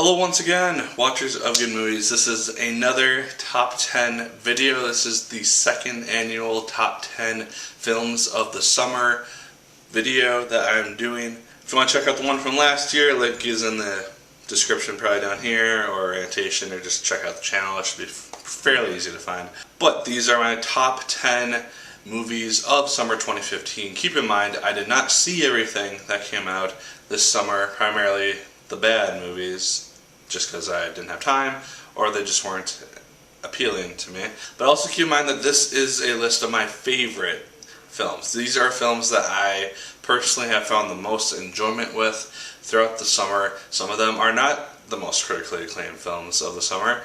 Hello once again, watchers of good movies. This is another top 10 video. This is the second annual top 10 films of the summer video that I'm doing. If you want to check out the one from last year, link is in the description probably down here, or annotation, or just check out the channel. It should be fairly easy to find. But these are my top 10 movies of summer 2015. Keep in mind, I did not see everything that came out this summer, primarily the bad movies, just because I didn't have time or they just weren't appealing to me. But also keep in mind that this is a list of my favorite films. These are films that I personally have found the most enjoyment with throughout the summer. Some of them are not the most critically acclaimed films of the summer,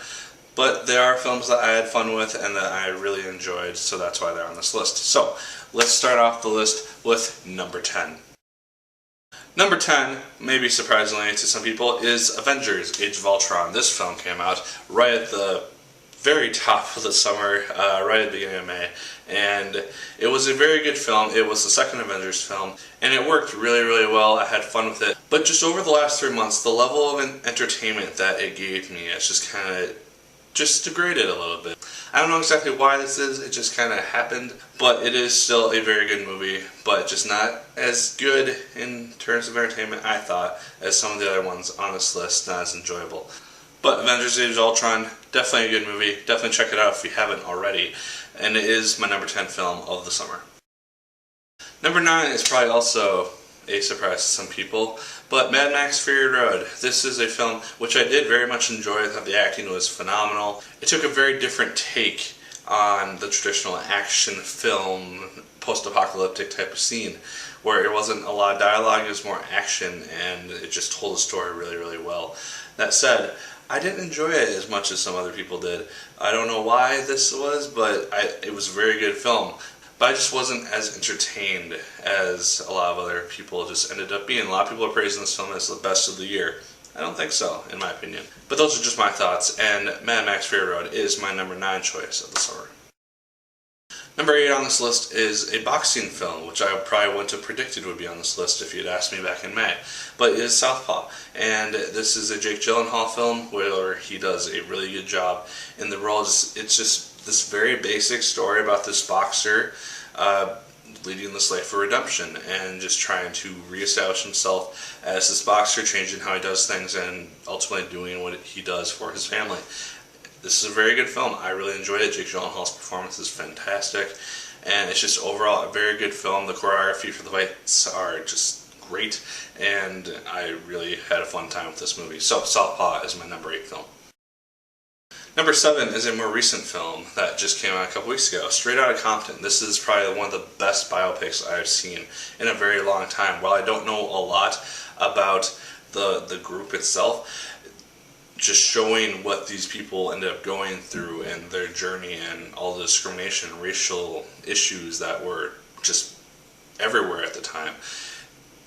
but they are films that I had fun with and that I really enjoyed, so that's why they're on this list. So let's start off the list with number 10. Number 10, maybe surprisingly to some people, is Avengers: Age of Ultron. This film came out right at the very top of the summer, right at the beginning of May, and it was a very good film. It was the second Avengers film, and it worked really, really well. I had fun with it. But just over the last 3 months, the level of entertainment that it gave me, it's just kind of degraded a little bit. I don't know exactly why this is, it just kind of happened, but it is still a very good movie, but just not as good in terms of entertainment, I thought, as some of the other ones on this list, not as enjoyable. But Avengers: Age of Ultron, definitely a good movie, definitely check it out if you haven't already, and it is my number 10 film of the summer. Number 9 is probably also a surprise to some people, but Mad Max: Fury Road. This is a film which I did very much enjoy. I thought the acting was phenomenal. It took a very different take on the traditional action film, post-apocalyptic type of scene, where it wasn't a lot of dialogue, it was more action, and it just told the story really, really well. That said, I didn't enjoy it as much as some other people did. I don't know why this was, but it was a very good film. But I just wasn't as entertained as a lot of other people just ended up being. A lot of people are praising this film as the best of the year. I don't think so, in my opinion. But those are just my thoughts, and Mad Max: Fury Road is my number 9 choice of the summer. Number 8 on this list is a boxing film, which I probably wouldn't have predicted would be on this list if you'd asked me back in May. But it is Southpaw, and this is a Jake Gyllenhaal film where he does a really good job in the role. It's just this very basic story about this boxer leading this life of redemption and just trying to reestablish himself as this boxer, changing how he does things and ultimately doing what he does for his family. This is a very good film. I really enjoyed it. Jake Gyllenhaal's performance is fantastic, and it's just overall a very good film. The choreography for the fights are just great, and I really had a fun time with this movie. So Southpaw is my number 8 film. Number 7 is a more recent film that just came out a couple weeks ago, Straight Outta Compton. This is probably one of the best biopics I've seen in a very long time. While I don't know a lot about the group itself, just showing what these people ended up going through and their journey and all the discrimination and racial issues that were just everywhere at the time.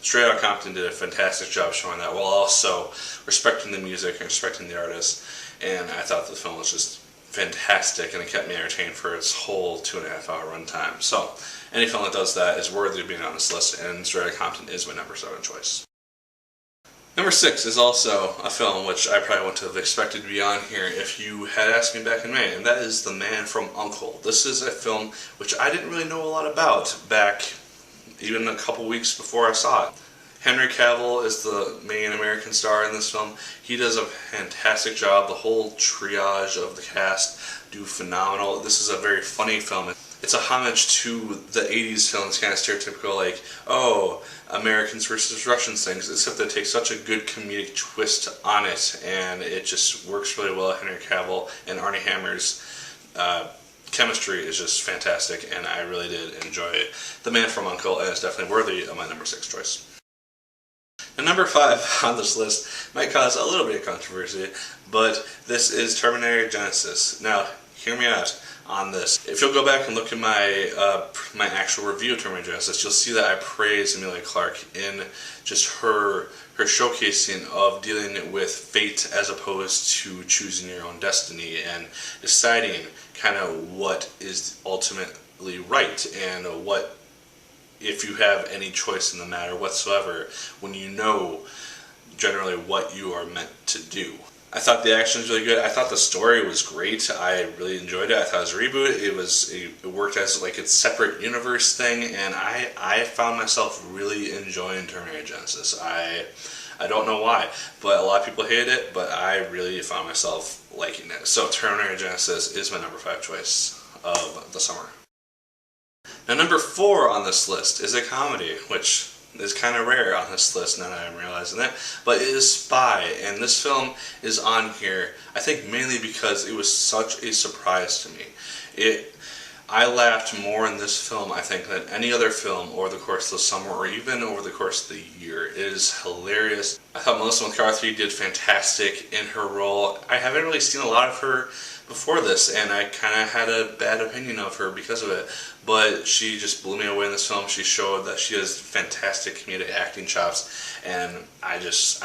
Straight Outta Compton did a fantastic job showing that, while also respecting the music and respecting the artists. And I thought the film was just fantastic, and it kept me entertained for its whole 2.5 hour runtime. So any film that does that is worthy of being on this list, and Straight Outta Compton is my number 7 choice. Number 6 is also a film which I probably wouldn't have expected to be on here if you had asked me back in May, and that is The Man from U.N.C.L.E. This is a film which I didn't really know a lot about back even a couple weeks before I saw it. Henry Cavill is the main American star in this film. He does a fantastic job. The whole triage of the cast do phenomenal. This is a very funny film. It's a homage to the 80s films, kind of stereotypical, like, oh, Americans versus Russians things, except that it takes such a good comedic twist on it, and it just works really well. Henry Cavill and Armie Hammer's chemistry is just fantastic, and I really did enjoy it. The Man from U.N.C.L.E. is definitely worthy of my number 6 choice. And number 5 on this list might cause a little bit of controversy, but this is Terminator Genisys. Now, hear me out on this. If you'll go back and look at my my actual review of Terminator Genisys, you'll see that I praise Emilia Clarke in just her showcasing of dealing with fate as opposed to choosing your own destiny and deciding kind of what is ultimately right and what, if you have any choice in the matter whatsoever, when you know generally what you are meant to do. I thought the action was really good. I thought the story was great. I really enjoyed it. I thought it was a reboot. It worked as like its separate universe thing, and I found myself really enjoying Terminator Genisys. I don't know why, but a lot of people hated it, but I really found myself liking it. So Terminator Genisys is my number 5 choice of the summer. Now number 4 on this list is a comedy, which is kind of rare on this list now that I'm realizing that, but it is Spy, and this film is on here I think mainly because it was such a surprise to me. I laughed more in this film, I think, than any other film over the course of the summer or even over the course of the year. It is hilarious. I thought Melissa McCarthy did fantastic in her role. I haven't really seen a lot of her before this, and I kind of had a bad opinion of her because of it, but she just blew me away in this film. She showed that she has fantastic comedic acting chops, and I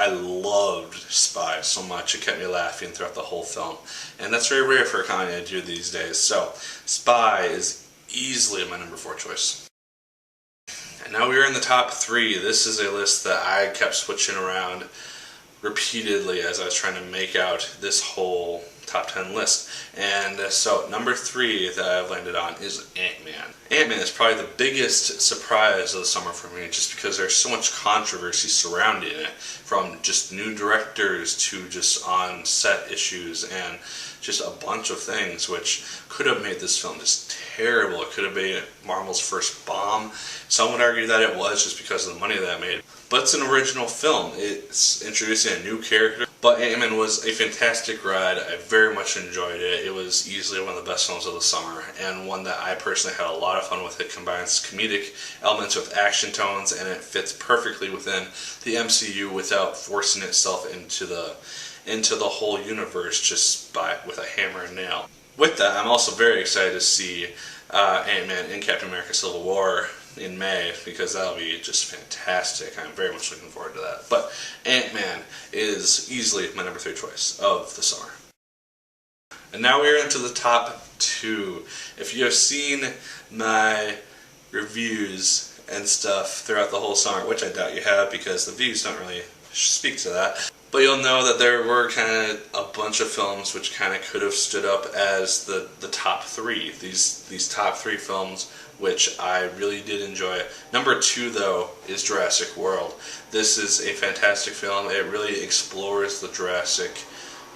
loved Spy so much. It kept me laughing throughout the whole film, and that's very rare for a comedy to do these days. So Spy is easily my number 4 choice. And now we are in the top 3. This is a list that I kept switching around repeatedly as I was trying to make out this whole top 10 list. And so number 3 that I've landed on is AntMan. AntMan is probably the biggest surprise of the summer for me, just because there's so much controversy surrounding it, from just new directors to just on set issues and just a bunch of things which could have made this film just terrible. It could have been Marvel's first bomb. Some would argue that it was, just because of the money that it made. But it's an original film. It's introducing a new character. But AntMan was a fantastic ride. I very much enjoyed it. It was easily one of the best films of the summer, and one that I personally had a lot of fun with. It combines comedic elements with action tones, and it fits perfectly within the MCU without forcing itself into the whole universe just with a hammer and nail. With that, I'm also very excited to see AntMan in Captain America Civil War in May, because that'll be just fantastic. I'm very much looking forward to that. But AntMan is easily my number 3 choice of the summer. And now we are into the top 2. If you have seen my reviews and stuff throughout the whole summer, which I doubt you have because the views don't really speak to that, but you'll know that there were kind of a bunch of films which kind of could have stood up as the top 3. These top 3 films which I really did enjoy. Number 2, though, is Jurassic World. This is a fantastic film. It really explores the Jurassic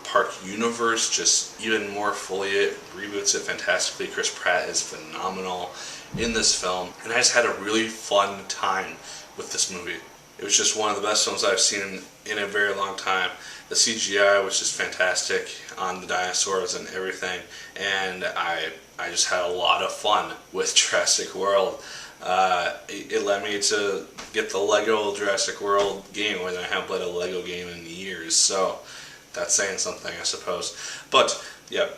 Park universe just even more fully. It reboots it fantastically. Chris Pratt is phenomenal in this film, and I just had a really fun time with this movie. It was just one of the best films I've seen in a very long time. The CGI was just fantastic on the dinosaurs and everything, and I just had a lot of fun with Jurassic World. It led me to get the Lego Jurassic World game, when I haven't played a Lego game in years, so that's saying something, I suppose. But yeah,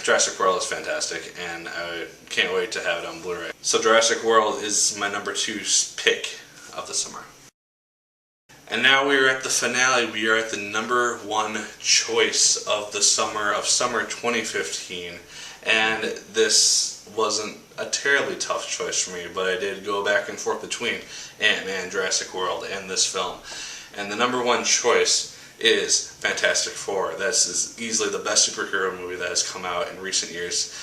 Jurassic World is fantastic, and I can't wait to have it on Blu-ray. So Jurassic World is my number 2 pick of the summer. And now we are at the finale. We are at the number 1 choice of the summer 2015. And this wasn't a terribly tough choice for me, but I did go back and forth between AntMan, Jurassic World, and this film. And the number 1 choice is Fantastic Four. This is easily the best superhero movie that has come out in recent years.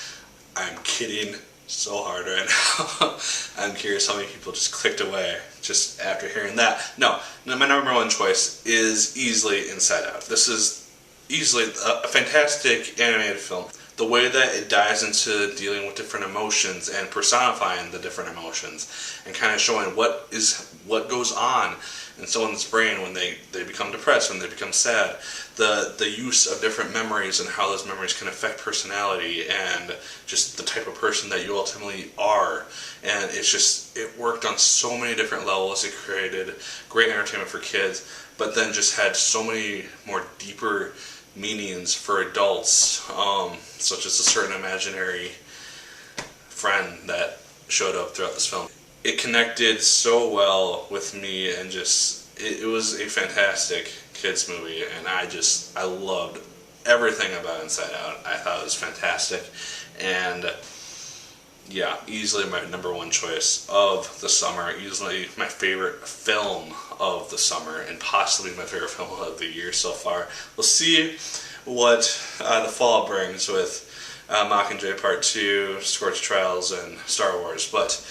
I'm kidding so hard right now. I'm curious how many people just clicked away just after hearing that. No, my number 1 choice is easily Inside Out. This is easily a fantastic animated film. The way that it dives into dealing with different emotions and personifying the different emotions, and kind of showing what goes on in someone's brain when they become depressed, when they become sad, the use of different memories and how those memories can affect personality and just the type of person that you ultimately are. And it worked on so many different levels. It created great entertainment for kids, but then just had so many more deeper meanings for adults, such as a certain imaginary friend that showed up throughout this film. It connected so well with me, and just it was a fantastic kids movie, and I loved everything about Inside Out. I thought it was fantastic, and yeah, easily my #1 choice of the summer, easily my favorite film of the summer, and possibly my favorite film of the year so far. We'll see what the fall brings with Mockingjay Part 2, Scorch Trials, and Star Wars, but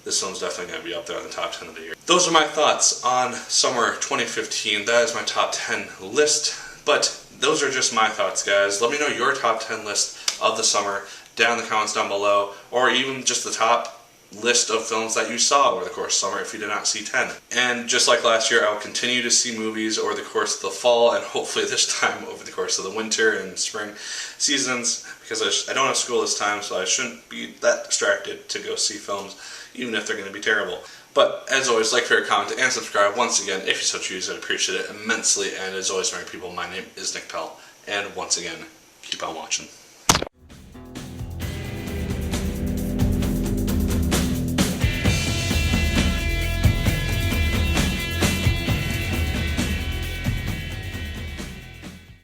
this film's definitely going to be up there on the top 10 of the year. Those are my thoughts on summer 2015. That is my top 10 list, but those are just my thoughts, guys. Let me know your top 10 list of the summer down in the comments down below, or even just the top list of films that you saw over the course of summer if you did not see 10. And just like last year, I will continue to see movies over the course of the fall, and hopefully this time over the course of the winter and spring seasons, because I don't have school this time, so I shouldn't be that distracted to go see films, even if they're going to be terrible. But as always, like, favorite, comment, and subscribe. Once again, if you so choose, I'd appreciate it immensely. And as always, for people, my name is Nick Pell. And once again, keep on watching.